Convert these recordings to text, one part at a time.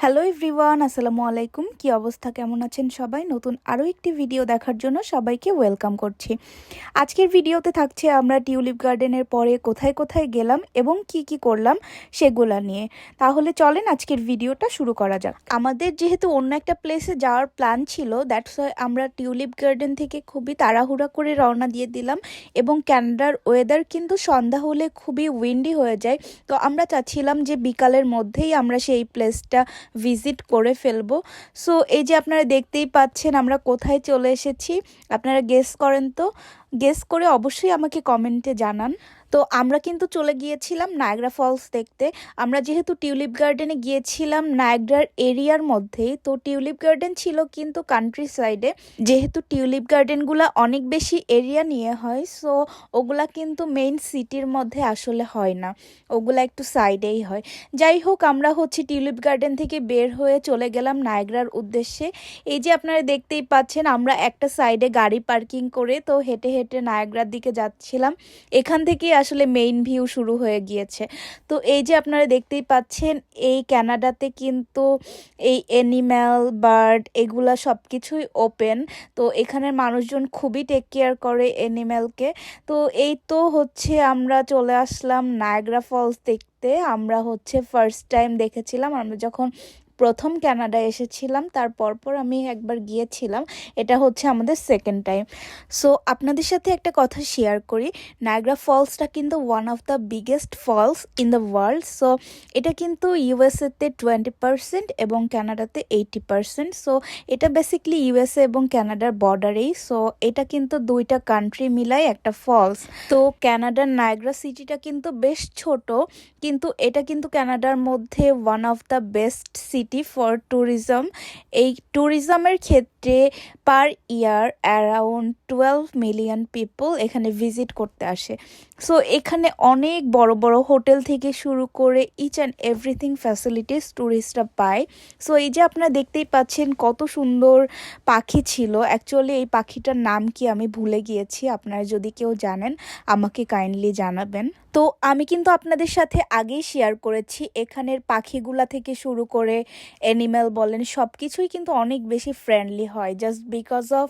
Hello everyone, আসসালামু আলাইকুম। কি অবস্থা, কেমন আছেন সবাই? নতুন আরও একটি ভিডিও দেখার জন্য সবাইকে ওয়েলকাম করছি। আজকের ভিডিওতে থাকছে আমরা টিউলিপ গার্ডেনের পরে কোথায় কোথায় গেলাম এবং কি কি করলাম সেগুলা নিয়ে। তাহলে চলেন আজকের ভিডিওটা শুরু করা যাক। আমাদের যেহেতু অন্য একটা প্লেসে যাওয়ার প্ল্যান ছিল, দ্যাটস ওয়াই আমরা টিউলিপ গার্ডেন থেকে খুবই তাড়াহুড়া করে রওনা দিয়ে দিলাম। এবং ক্যানাডার ওয়েদার কিন্তু সন্ধ্যা হলে খুবই উইন্ডি হয়ে যায়, তো আমরা চাচ্ছিলাম যে বিকালের মধ্যেই আমরা সেই প্লেসটা ভিজিট করে ফেলবো। সো এই যে আপনারা দেখতেই পাচ্ছেন আমরা কোথায় চলে এসেছি। আপনারা গেস করেন তো, গেস করে অবশ্যই আমাকে কমেন্টে জানান। তো আমরা কিন্তু চলে গিয়েছিলাম নায়াগ্রা ফলস দেখতে। আমরা যেহেতু টিউলিপ গার্ডেনে গিয়েছিলাম নায়াগ্রার এরিয়ার মধ্যেই, তো টিউলিপ গার্ডেন ছিল কিন্তু কান্ট্রি সাইডে। যেহেতু টিউলিপ গার্ডেনগুলো অনেক বেশি এরিয়া নিয়ে হয়, সো ওগুলা কিন্তু মেইন সিটির মধ্যে আসলে হয় না, ওগুলা একটু সাইডেই হয়। যাই হোক, আমরা টিউলিপ গার্ডেন থেকে বের হয়ে চলে গেলাম নায়াগ্রার উদ্দেশ্যে। এই যে আপনারা দেখতেই পাচ্ছেন আমরা একটা সাইডে গাড়ি পার্কিং করে তো হেঁটে হেঁটে নায়াগ্রার দিকে যাচ্ছিলাম। এখান থেকেই আসলে মেইন ভিউ শুরু হয়ে গিয়েছে। তো এই যে আপনারা দেখতেই পাচ্ছেন এই ক্যানাডাতে কিন্তু এই অ্যানিম্যাল, বার্ড এগুলা সব কিছুই ওপেন। তো এখানের মানুষজন খুবই টেক কেয়ার করে অ্যানিম্যালকে। তো এই তো আমরা চলে আসলাম নায়াগ্রা ফলস দেখতে। আমরা ফার্স্ট টাইম দেখেছিলাম, আমরা যখন প্রথম কানাডায় এসেছিলাম তার পর আমি একবার গিয়েছিলাম, এটা আমাদের সেকেন্ড টাইম। সো আপনাদের সাথে একটা কথা শেয়ার করি, নায়াগ্রা ফলসটা কিন্তু one of the biggest falls in the world. So এটা কিন্তু ইউএসএতে 20% এবং কানাডাতে 80%। সো এটা বেসিকলি ইউএসএ এবং কানাডার বর্ডারেই। সো এটা কিন্তু দুইটা কান্ট্রি মিলাই একটা ফলস। তো কানাডার নায়াগ্রা সিটিটা কিন্তু বেশ ছোট, কিন্তু এটা কিন্তু কানাডার মধ্যে one of the best city for tourism. এই ট্যুরিজমের ক্ষেত্রে পার ইয়ার অ্যারাউন্ড 12 মিলিয়ন পিপল এখানে ভিজিট করতে আসে। সো এখানে অনেক বড় বড় হোটেল থেকে শুরু করে ইচ অ্যান্ড এভরিথিং ফ্যাসিলিটিস ট্যুরিস্টরা পায়। সো এই যে আপনারা দেখতেই পাচ্ছেন কত সুন্দর পাখি ছিল। অ্যাকচুয়ালি এই পাখিটার নাম কি আমি ভুলে গিয়েছি, আপনারা যদি কেউ জানেন আমাকে কাইন্ডলি জানাবেন। তো আমি কিন্তু আপনাদের সাথে আগেই শেয়ার করেছি এখানের পাখিগুলা থেকে শুরু করে অ্যানিম্যাল বলেন সব কিছুই কিন্তু অনেক বেশি ফ্রেন্ডলি হয়, জাস্ট বিকজ অফ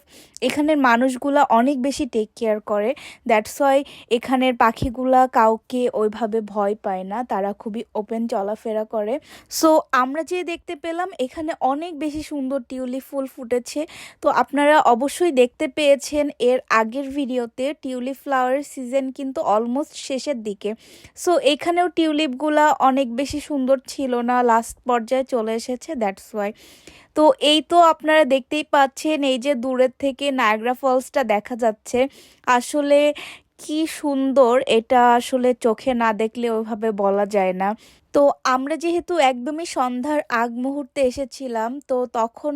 এখানের মানুষগুলা অনেক বেশি টেক কেয়ার করে। দ্যাটস ওয়াই এখানের পাখিগুলা কাউকে ওইভাবে ভয় পায় না, তারা খুবই ওপেন চলাফেরা করে। সো আমরা যে দেখতে পেলাম এখানে অনেক বেশি সুন্দর টিউলিপ ফুল ফুটেছে। তো আপনারা অবশ্যই দেখতে পেয়েছেন এর আগের ভিডিওতে টিউলিপ ফ্লাওয়ার সিজন কিন্তু অলমোস্ট শেষের দিকে। সো এখানেও টিউলিপগুলা অনেক বেশি সুন্দর ছিল না, লাস্ট পর্যায়ে চলে এসেছে, দ্যাটস ওয়াই। তো এই তো আপনারা দেখতেই পাচ্ছেন এই যে দূরের থেকে নায়াগ্রা ফলসটা দেখা যাচ্ছে। আসলে কি সুন্দর, এটা আসলে চোখে না দেখলে ওইভাবে বলা যায় না। তো আমরা যেহেতু একদমই সন্ধ্যার আগ মুহূর্তে এসেছিলাম, তো তখন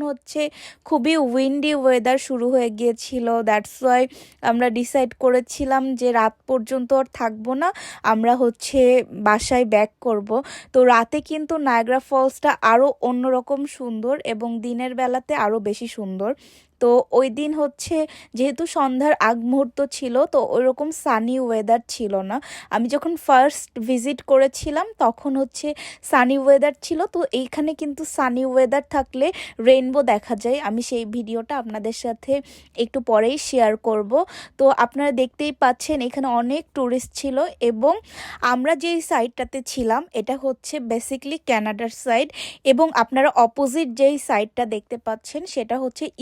খুবই উইন্ডি ওয়েদার শুরু হয়ে গিয়েছিল। দ্যাটস ওয়াই আমরা ডিসাইড করেছিলাম যে রাত পর্যন্ত আর থাকবো না, আমরা বাসায় ব্যাক করব। তো রাতে কিন্তু নায়াগ্রা ফলসটা আরও অন্যরকম সুন্দর এবং দিনের বেলাতে আরও বেশি সুন্দর। তো ওই দিন যেহেতু সন্ধ্যার আগ মুহূর্ত ছিল, তো ওইরকম সানি ওয়েদার ছিল না। আমি যখন ফার্স্ট ভিজিট করেছিলাম তখন সানি ওয়েদার ছিল। তো এইখানে কিন্তু সানি ওয়েদার থাকলে রেইনবো দেখা যায়, আমি সেই ভিডিওটা আপনাদের সাথে একটু পরেই শেয়ার করব। তো আপনারা দেখতেই পাচ্ছেন এখানে অনেক ট্যুরিস্ট ছিল এবং আমরা যেই সাইডটাতে ছিলাম এটা বেসিকলি কানাডার সাইড, এবং আপনারা অপোজিট যেই সাইডটা দেখতে পাচ্ছেন সেটা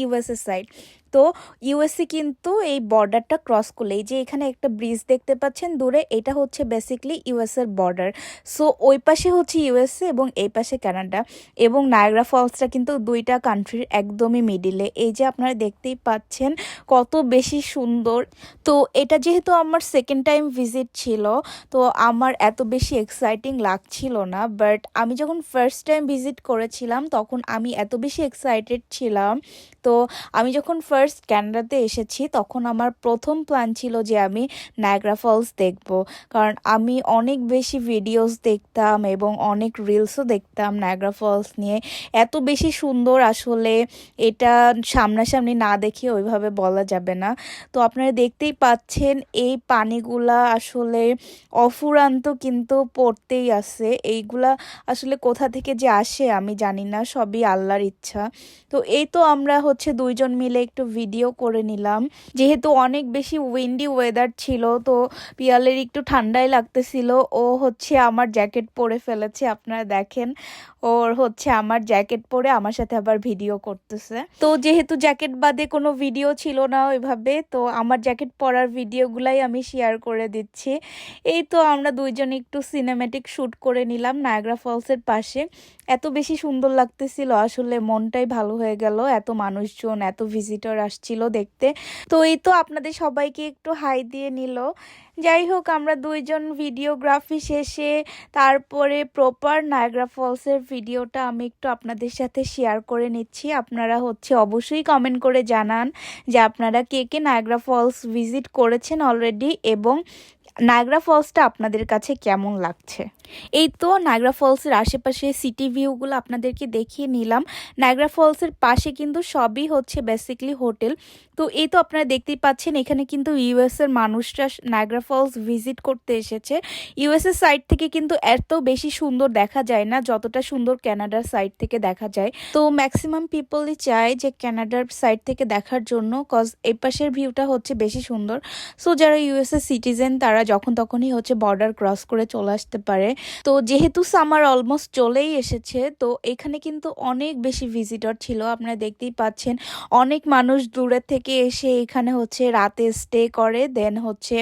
ইউএসএ সাইড। তো ইউএসএ কিন্তু এই বর্ডারটা ক্রস করলে এই যে এখানে একটা ব্রিজ দেখতে পাচ্ছেন দূরে, এটা বেসিকলি ইউএসএর বর্ডার। সো ওই পাশে ইউএসএ এবং এই পাশে কানাডা, এবং নায়াগ্রা ফলসটা কিন্তু দুইটা কান্ট্রির একদমই মিডিলে। এই যে আপনারা দেখতেই পাচ্ছেন কত বেশি সুন্দর। তো এটা যেহেতু আমার সেকেন্ড টাইম ভিজিট ছিল, তো আমার এত বেশি এক্সাইটিং লাগছিল না, বাট আমি যখন ফার্স্ট টাইম ভিজিট করেছিলাম তখন আমি এত বেশি এক্সাইটেড ছিলাম। তো আমি যখন ফার্স্ট ক্যানাডাতে এসেছি তখন আমার প্রথম প্ল্যান ছিল যে আমি নায়াগ্রা ফলস দেখব, কারণ আমি অনেক বেশি ভিডিওস দেখতাম এবং অনেক রিলসও দেখতাম নায়াগ্রা ফলস নিয়ে। এত বেশি সুন্দর, আসলে এটা সামনাসামনি না দেখে ওইভাবে বলা যাবে না। তো আপনারা দেখতেই পাচ্ছেন এই পানিগুলা আসলে অফুরান্ত কিন্তু পড়তেই আছে। এইগুলা আসলে কোথা থেকে যে আসে আমি জানি না, সবই আল্লাহর ইচ্ছা। তো এই তো আমরা হচ্ছে দুইজন মিলে একটু ভিডিও করে নিলাম, যেহেতু অনেক বেশি উইন্ডি ওয়েদার ছিল। তো পিয়ালের একটু ঠান্ডাই লাগতেছিল, ও হচ্ছে আমার জ্যাকেট পরে ফেলেছে, আপনারা দেখেন ওর হচ্ছে আমার জ্যাকেট পরে আমার সাথে আবার ভিডিও করতেছে। তো যেহেতু জ্যাকেট বাদে কোনো ভিডিও ছিল না ওইভাবে, তো আমার জ্যাকেট পরার ভিডিওগুলাই আমি শেয়ার করে দিচ্ছি। এই তো আমরা দুইজন একটু সিনেমেটিক শ্যুট করে নিলাম নায়াগ্রা ফলসের পাশে। এত বেশি সুন্দর লাগতেছিল, আসলে মনটাই ভালো হয়ে গেল। এত মানুষজন, এত ভিজিটর আসছিল দেখতে। তো এই তো আপনাদের সবাইকে একটু হাই দিয়ে নিল। যাই হোক, আমরা দুইজন ভিডিওগ্রাফি শেষে তারপরে প্রপার নায়াগ্রা ফলসের ভিডিওটা আমি একটু আপনাদের সাথে শেয়ার করে নিচ্ছি। আপনারা হচ্ছে অবশ্যই কমেন্ট করে জানান যে আপনারা কে কে নায়াগ্রা ফলস ভিজিট করেছেন অলরেডি এবং নায়াগ্রা ফলসটা আপনাদের কাছে কেমন লাগছে। এই তো নায়াগ্রা ফলসের আশেপাশে সিটি ভিউগুলো আপনাদেরকে দেখিয়ে নিলাম। নায়াগ্রা ফলসের পাশে কিন্তু সবই হচ্ছে বেসিকলি হোটেল। তো এই তো আপনারা দেখতেই পাচ্ছেন এখানে কিন্তু ইউএসের মানুষরা নায়াগ্রা ফলস ভিজিট করতে এসেছে। ইউএসের সাইড থেকে কিন্তু এত বেশি সুন্দর দেখা যায় না যতটা সুন্দর কানাডার সাইড থেকে দেখা যায়। তো ম্যাক্সিমাম পিপলই চায় যে কানাডার সাইড থেকে দেখার জন্য, কজ এই পাশের ভিউটা হচ্ছে বেশি সুন্দর। সো যারা ইউএসএ সিটিজেন তারা যখন তখনই হচ্ছে বর্ডার ক্রস করে চলে আসতে পারে। তো যেহেতু সামার অলমোস্ট চলেই এসেছে, তো এখানে কিন্তু অনেক বেশি ভিজিটর ছিল। আপনারা দেখতেই পাচ্ছেন অনেক মানুষ দূরের থেকে এসে এখানে হচ্ছে রাতে স্টে করে, দেন হচ্ছে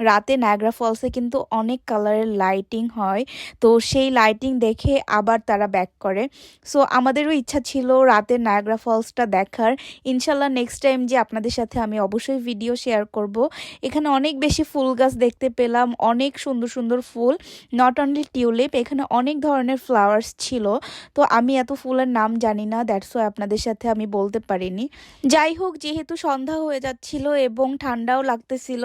রাতে নায়াগ্রা ফলসে কিন্তু অনেক কালারের লাইটিং হয়। তো সেই লাইটিং দেখে আবার তারা ব্যাক করে। সো আমাদেরও ইচ্ছা ছিল রাতের নায়াগ্রা ফলসটা দেখার। ইনশাল্লাহ নেক্সট টাইম যে আপনাদের সাথে আমি অবশ্যই ভিডিও শেয়ার করব। এখানে অনেক বেশি ফুল গাছ দেখতে পেলাম, অনেক সুন্দর সুন্দর ফুল, নট অনলি টিউলিপ, এখানে অনেক ধরনের ফ্লাওয়ার্স ছিল। তো আমি এত ফুলের নাম জানি না, দ্যাটস ওয়াই আপনাদের সাথে আমি বলতে পারিনি। যাই হোক, যেহেতু সন্ধ্যা হয়ে যাচ্ছিল এবং ঠান্ডাও লাগতেছিল,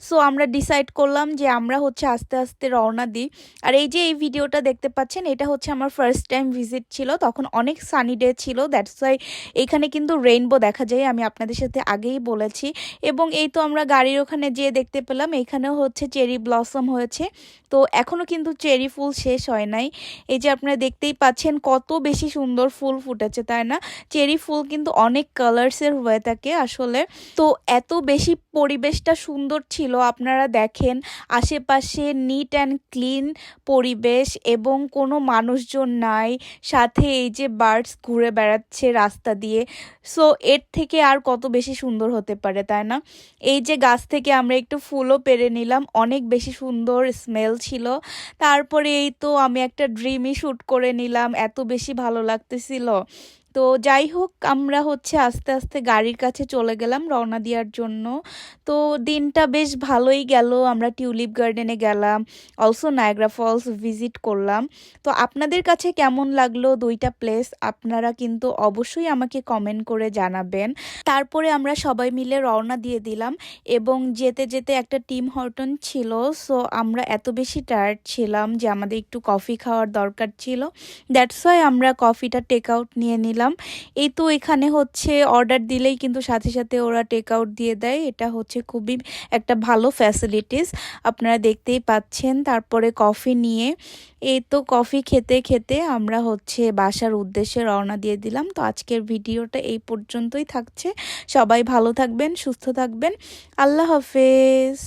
সো আমরা ডিসাইড করলাম যে আমরা হচ্ছে আস্তে আস্তে রওনা দিই। আর এই যে এই ভিডিওটা দেখতে পাচ্ছেন, এটা হচ্ছে আমার ফার্স্ট টাইম ভিজিট ছিল, তখন অনেক সানি ডে ছিল, দ্যাটস ওয়াই এখানে কিন্তু রেইনবো দেখা যায়, আমি আপনাদের সাথে আগেই বলেছি। এবং এই তো আমরা গাড়ির ওখানে যেয়ে দেখতে পেলাম এখানেও হচ্ছে চেরি ব্লসম হয়েছে। তো এখনও কিন্তু চেরি ফুল শেষ হয় নাই। এই যে আপনারা দেখতেই পাচ্ছেন কত বেশি সুন্দর ফুল ফুটেছে, তাই না? চেরি ফুল কিন্তু অনেক কালার্সের হয়ে থাকে আসলে। তো এত বেশি পরিবেশটা সুন্দর ছিল, আপনারা দেখেন আশেপাশে নিট অ্যান্ড ক্লিন পরিবেশ এবং কোনো মানুষজন নাই, সাথে এই যে বার্ডস ঘুরে বেড়াচ্ছে রাস্তা দিয়ে। সো এর থেকে আর কত বেশি সুন্দর হতে পারে, তাই না? এই যে গাছ থেকে আমরা একটু ফুলও পেরে নিলাম, অনেক বেশি সুন্দর স্মেল ছিল। তারপরে এই তো আমি একটা ড্রিমই শ্যুট করে নিলাম, এত বেশি ভালো লাগতেছিল। তো যাই হোক, আমরা হচ্ছে আস্তে আস্তে গাড়ির কাছে চলে গেলাম রওনা দেওয়ার জন্য। তো দিনটা বেশ ভালোই গেল, আমরা টিউলিপ গার্ডেনে গেলাম, অলসো নায়াগ্রা ফলস ভিজিট করলাম। তো আপনাদের কাছে কেমন লাগলো দুইটা প্লেস, আপনারা কিন্তু অবশ্যই আমাকে কমেন্ট করে জানাবেন। তারপরে আমরা সবাই মিলে রওনা দিয়ে দিলাম এবং যেতে যেতে একটা টিম হর্টন ছিল। সো আমরা এত বেশি টায়ার্ড ছিলাম যে আমাদের একটু কফি খাওয়ার দরকার ছিল, দ্যাটস ওয়াই আমরা কফিটা টেক আউট নিয়ে নিলাম। এই তো এখানে হচ্ছে অর্ডার দিলেই কিন্তু সাথে সাথে ওরা টেক আউট দিয়ে দেয়, এটা হচ্ছে খুবই একটা ভালো ফ্যাসিলিটিস, আপনারা দেখতেই পাচ্ছেন। তারপরে কফি নিয়ে এই তো কফি খেতে খেতে আমরা হচ্ছে বাসার উদ্দেশ্যে রওনা দিয়ে দিলাম। তো আজকের ভিডিওটা এই পর্যন্তই থাকছে। সবাই ভালো থাকবেন, সুস্থ থাকবেন, আল্লাহ হাফেজ।